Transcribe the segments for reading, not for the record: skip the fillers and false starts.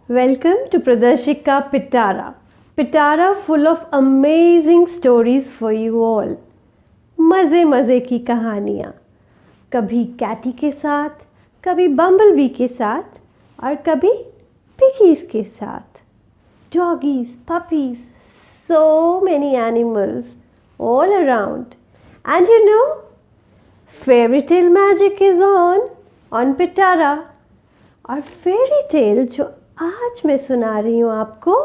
Welcome to Pradarshika Pitara. Pitara full of amazing stories for you all. मज़े मज़े की कहानियाँ, कभी कैटी के साथ, कभी बम्बलबी के साथ और कभी पिगीज के साथ. Doggies, puppies, so many animals all around. And you know, fairy tale magic is on Pitara. और फेरी टेल जो आज मैं सुना रही हूँ आपको,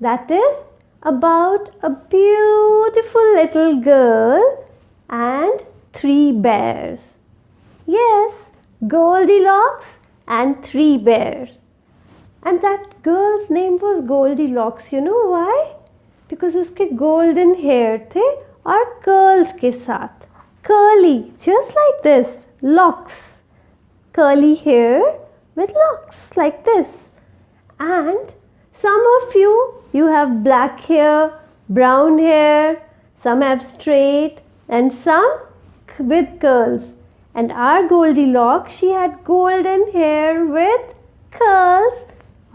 that is about a beautiful little girl and 3 bears. Yes, Goldilocks and 3 bears. And that girl's name was Goldilocks. You know why? Because उसके golden hair थे और curls के साथ. Curly, just like this, locks. Curly hair with locks like this. And some of you have black hair, brown hair, some have straight and some with curls. And our Goldilocks, she had golden hair with curls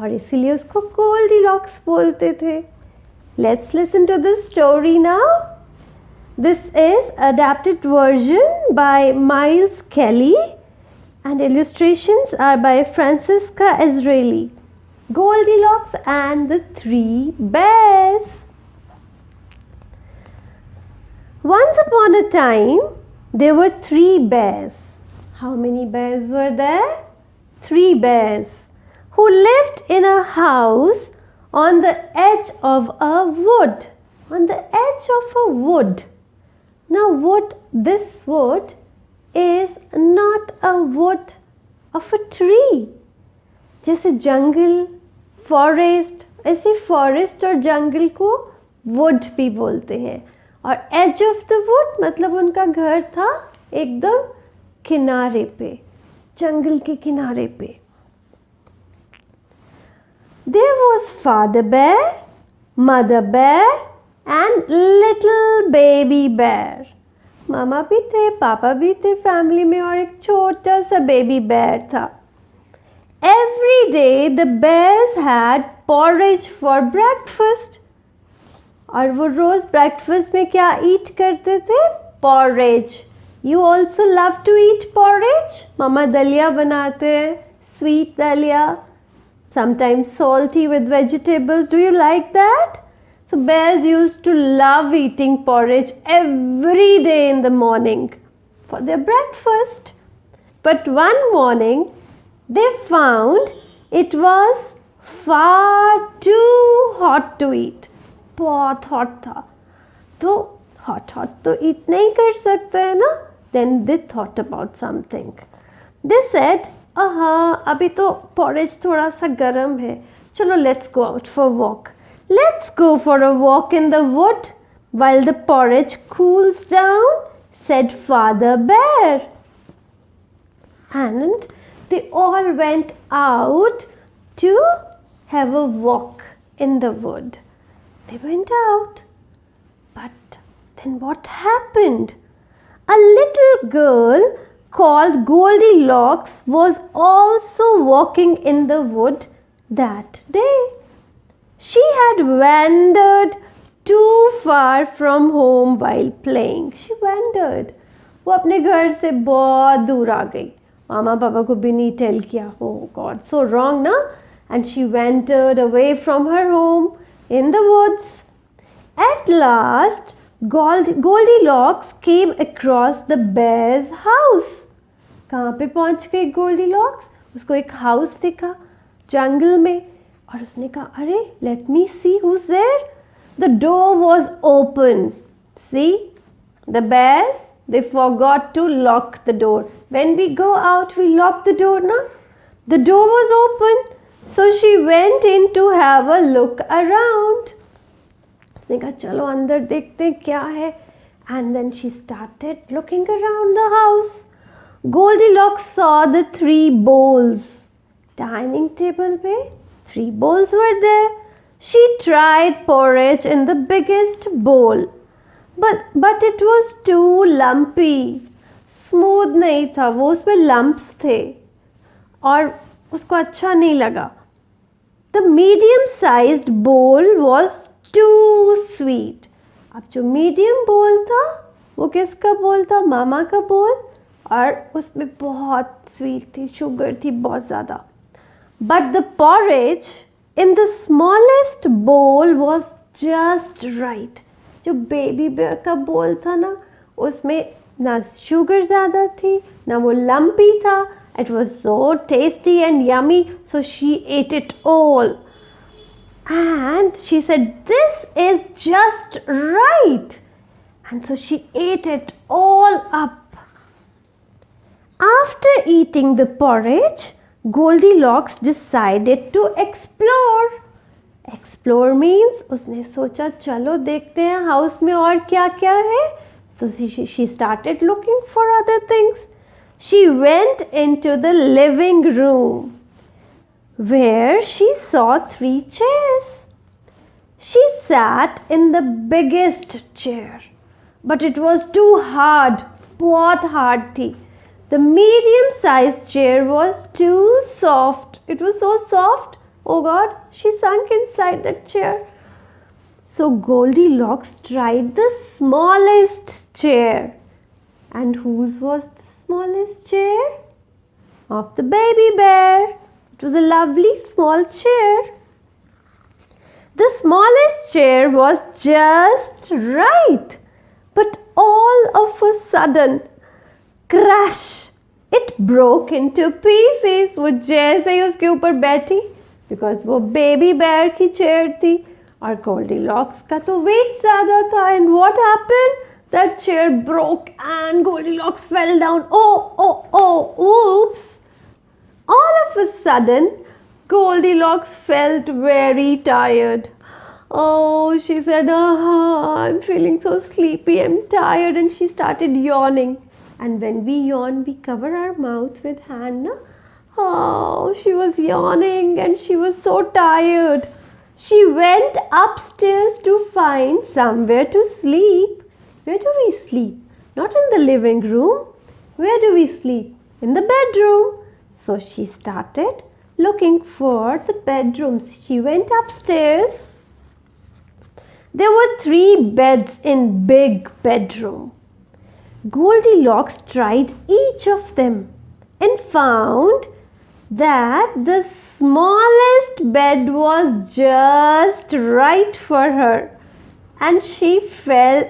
और इसीलिए उसको Goldilocks बोलते थे. Let's listen to this story now. This is adapted version by Miles Kelly and illustrations are by Francisca Israeli. Goldilocks and the 3 bears. Once upon a time, there were 3 bears. How many bears were there? 3 bears who lived in a house on the edge of a wood. On the edge of a wood. Now, this wood is not a wood of a tree. जैसे जंगल, forest, ऐसे forest और जंगल को would भी बोलते हैं. और as of the wood मतलब उनका घर था एकदम किनारे पे, जंगल के किनारे पे. There was father bear, mother bear and little baby bear. मामा भी थे, पापा भी थे फैमिली में और एक छोटा सा बेबी बेयर था. Every day the bears had porridge for breakfast. और वो रोज ब्रेकफास्ट में क्या ईट करते थे? Porridge. You also love to eat porridge? मामा दलिया बनाते हैं, sweet दलिया, sometimes salty with vegetables. Do you like that? So bears used to love eating porridge every day in the morning for their breakfast. But one morning they found it was far too hot to eat. बहुत hot था. तो hot तो eat नहीं कर सकते हैं ना? Then they thought about something. They said, अभी तो porridge थोड़ा सा गर्म है. चलो let's go out for a walk. Let's go for a walk in the wood while the porridge cools down, said Father Bear. And they all went out to have a walk in the wood. They went out. But then what happened? A little girl called Goldilocks was also walking in the wood that day. She had wandered too far from home while playing. She wandered. वो अपने घर से बहुत दूर आ गई. मामा पापा को भी नहीं टेल किया. Oh God, so wrong ना? And she wandered away from her home in the woods. At last, Goldilocks came across the bear's house. कहाँ पे पहुँच गई Goldilocks? उसको एक house दिखा जंगल में. और उसने कहा, अरे let me see who's there. The door was open. See, the bears, they forgot to lock the door. When we go out, we lock the door, na? The door was open. So she went in to have a look around. उसने कहा, चलो अंदर देखते हैं क्या है. And then she started looking around the house. Goldilocks saw the 3 bowls. Dining table पे 3 bowls were there. She tried porridge in the biggest bowl, but it was too lumpy. Smooth नहीं था वो, उसमें lumps थे और उसको अच्छा नहीं लगा. The medium-sized bowl was too sweet. अब जो मीडियम बोल था वो किसका बोल था? मामा का बोल, और उसमें बहुत स्वीट थी, शुगर थी बहुत ज़्यादा. But the porridge in the smallest bowl was just right. जो बेबी बेयर का बोल था ना, उसमें ना शुगर ज़्यादा थी ना वो लम्पी था. It was so tasty and yummy, so she ate it all. And she said, "This is just right." And so she ate it all up. After eating the porridge, Goldilocks decided to explore. Explore means उसने सोचा चलो देखते हैं house में और क्या क्या है. So she started looking for other things. She went into the living room, where she saw 3 chairs. She sat in the biggest chair, but it was too hard. बहुत hard थी. The medium-sized chair was too soft. It was so soft. Oh God, she sunk inside that chair. So Goldilocks tried the smallest chair. And whose was the smallest chair? Of the baby bear. It was a lovely small chair. The smallest chair was just right. But all of a sudden, crash! It broke into pieces. वो जैसे ही उसके ऊपर बैठी, because वो baby bear की chair थी, और Goldilocks का तो weight ज़्यादा था. And what happened? That chair broke and Goldilocks fell down. Oh, oops! All of a sudden, Goldilocks felt very tired. Oh, she said, I'm feeling so sleepy, I'm tired, and she started yawning. And when we yawn, we cover our mouth with hand, na? Oh, she was yawning and she was so tired. She went upstairs to find somewhere to sleep. Where do we sleep? Not in the living room. Where do we sleep? In the bedroom. So she started looking for the bedrooms. She went upstairs. There were 3 beds in big bedroom. Goldilocks tried each of them and found that the smallest bed was just right for her, and she fell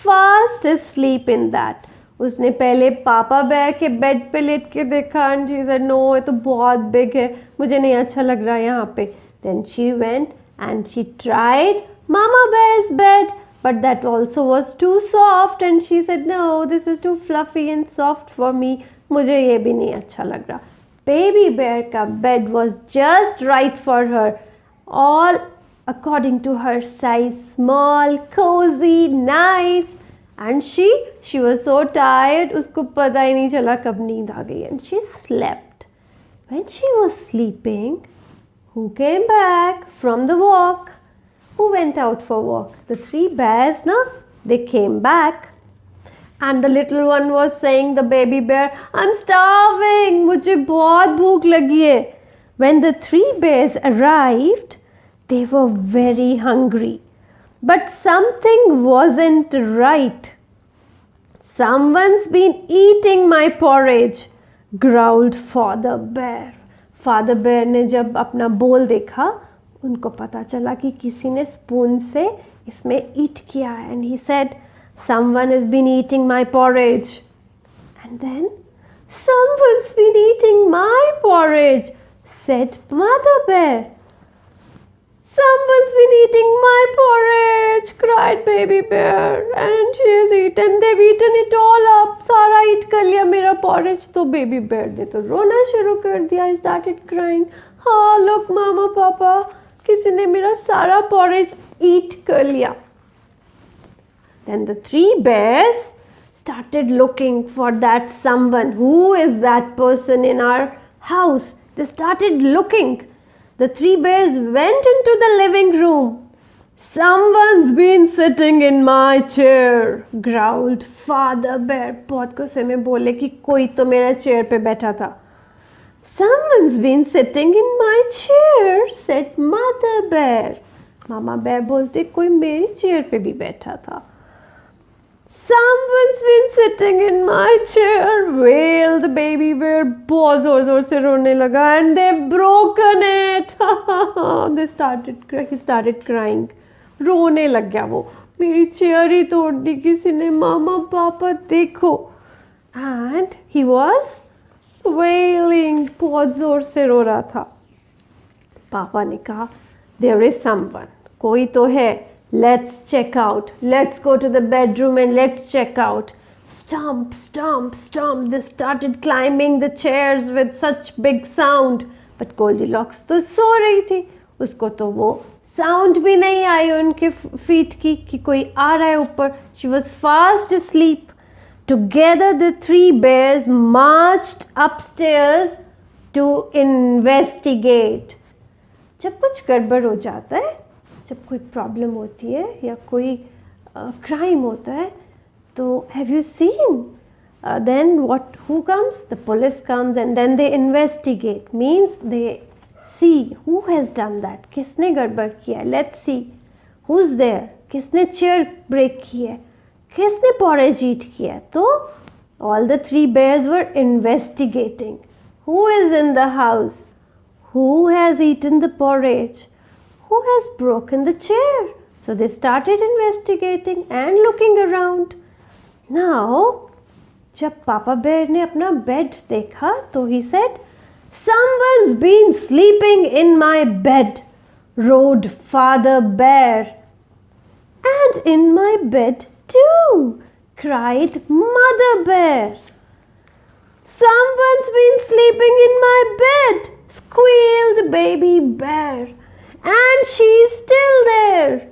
fast asleep in that. उसने पहले पापा bear के bed पे late के देखा and she said, no, ये तो बहुत big है, मुझे नहीं अच्छा लग रहा है यहाँ पे. Then she went and she tried Mama Bear's bed, but that also was too soft, and she said, no, this is too fluffy and soft for me, मुझे ये भी नहीं अच्छा लग रहा. Baby Bear का bed was just right for her, all according to her size, small, cozy, nice. And she was so tired, उसको पता ही नहीं चला कब नींद आ गई, and she slept. When she was sleeping, who came back from the walk? Who went out for walk? The 3 bears, na? They came back. And the little one was saying, the baby bear, I'm starving, मुझे बहुत भूख लगी है. When the 3 bears arrived, they were very hungry. But something wasn't right. Someone's been eating my porridge, growled Father Bear. Father Bear ने जब अपना बोल देखा, उनको पता चला कि किसी ने स्पून से इसमें ईट किया है. And he said, someone has been eating my porridge. And then, someone's been eating my porridge, said Mother Bear. Someone's been eating my porridge, cried Baby Bear, and she has eaten. They've eaten it all up. सारा eat कर लिया मेरा porridge. तो Baby Bear ने तो रोना शुरू कर दिया. He started crying. हाँ, look, Mama, Papa, किसी ने मेरा सारा porridge eat कर लिया. Then the 3 bears started looking for that someone. Who is that person in our house? They started looking. The 3 bears went into the living room. Someone's been sitting in my chair, growled Father Bear. बहुत गुस्से में बोले कि कोई तो मेरे chair पे बैठा था. Someone's been sitting in my chair, said Mother Bear. Mama bear बोलते कोई मेरी चेयर पे भी बैठा था. Someone's been sitting in my chair, wailed baby bear. बहुत जोर जोर से रोने लगा, and they've broken it. He started crying. रोने लग गया वो. मेरी चेयर ही तोड़ दी किसी ने, मामा पापा देखो. And he was wailing, बहुत जोर से रो रहा था. पापा ने कहा, there is someone, कोई तो है. Let's check out. Let's go to the bedroom and let's check out. Stomp, stomp, stomp. They started climbing the chairs with such big sound. But Goldilocks तो सो रही थी. उसको तो वो sound भी नहीं आई उनके feet की कि कोई आ रहा है ऊपर. She was fast asleep. Together the three bears marched upstairs to investigate. जब कुछ गड़बड़ हो जाता है, जब कोई प्रॉब्लम होती है या कोई क्राइम होता है, तो have you seen then who comes? The police comes and then they investigate. Means they see who has done that. किसने गड़बड़ किया? Let's see who's there. किसने चेयर ब्रेक की है? किसने porridge eat किया है? तो all the three bears were investigating. Who is in the house? Who has eaten the porridge? Who has broken the chair? So they started investigating and looking around. Now, जब पापा बेर ने अपना bed देखा तो he said, someone's been sleeping in my bed, roared Father Bear. And in my bed too, cried Mother Bear. Someone's been sleeping in my bed, squealed Baby Bear. And she's still there.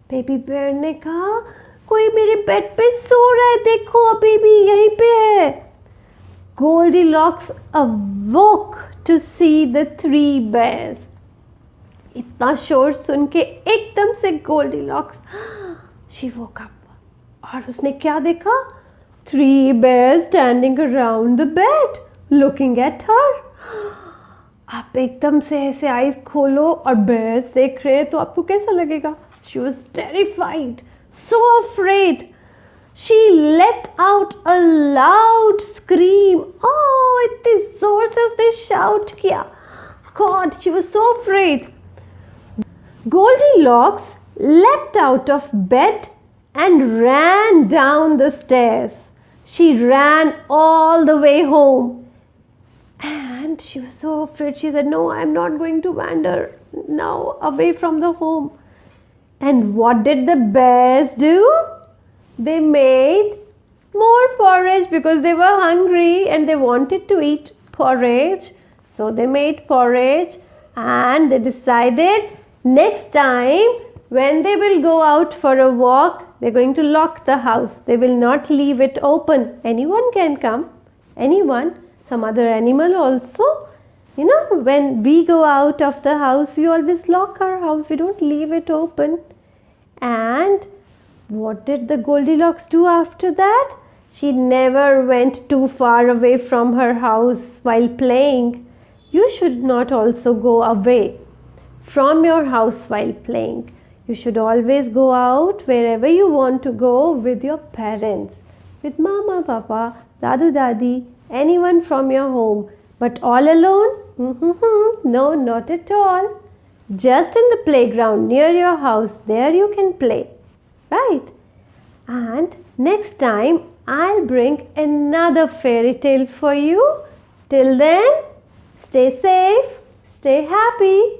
Baby Bear ने कहा, कोई मेरे bed पे सो रहा है, देखो अभी भी यहीं पे है. Goldilocks awoke to see the three bears. इतना शोर सुन के एकदम से Goldilocks she woke up. और उसने क्या देखा? Three bears standing around the bed, looking at her. आप एकदम से ऐसे आईज खोलो और bears देख रहे हैं तो आपको कैसा लगेगा? She was terrified, so afraid. She let out a loud scream. Oh, इतनी जोर से उसने shout किया. God, she was so afraid. Goldilocks leapt out of bed and ran down the stairs. She ran all the way home. And she was so afraid. She said, no, I'm not going to wander now away from the home. And what did the bears do? They made more porridge because they were hungry and they wanted to eat porridge. So they made porridge and they decided next time when they will go out for a walk, they're going to lock the house. They will not leave it open. Anyone can come. Anyone. Some other animal also. You know, when we go out of the house, we always lock our house. We don't leave it open. And what did the Goldilocks do after that? She never went too far away from her house while playing. You should not also go away from your house while playing. You should always go out wherever you want to go with your parents, with mama, papa, dadu, dadi, anyone from your home. But all alone? No, not at all. Just in the playground near your house, there you can play. Right? And next time I'll bring another fairy tale for you. Till then, stay safe, stay happy.